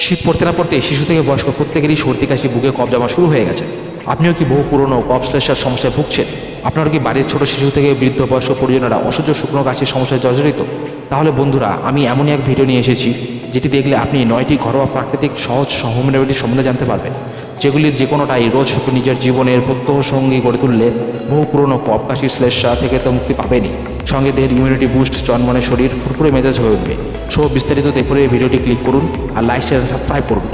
শীত পড়তে না পড়তে শিশু থেকে বয়স্ক প্রত্যেকেরই সর্দি কাশি বুকে কফ জমা শুরু হয়ে গেছে। আপনিও কি বহু পুরনো কফ শ্লেষ্মার সমস্যায় ভুগছেন? আপনার কি বাড়ির ছোট শিশু থেকে বৃদ্ধ বয়স্ক পরিজনেরা অসহ্য শুকনো কাশির সমস্যায় জর্জরিত? তাহলে বন্ধুরা, আমি এমনই এক ভিডিও নিয়ে এসেছি যেটি দেখলে আপনি 9টি ঘরোয়া প্রাকৃতিক সহজ হোম রেমেডির সম্বন্ধে জানতে পারবেন, যেগুলির যে কোনোটাই রোজ নিজের জীবনের প্রত্যহ সঙ্গী গড়ে তুললে বহু পুরনো কফ কাশির শ্লেষ্মা থেকে তো মুক্তি পাবেনি, সঙ্গে দেহের ইমিউনিটি বুস্ট, চনমনে শরীর ফুরফুরে মেজাজ হয়ে উঠবে। সব বিস্তারিত দেখে ভিডিওটি ক্লিক করুন আর লাইক শেয়ার সাবস্ক্রাইব করুন।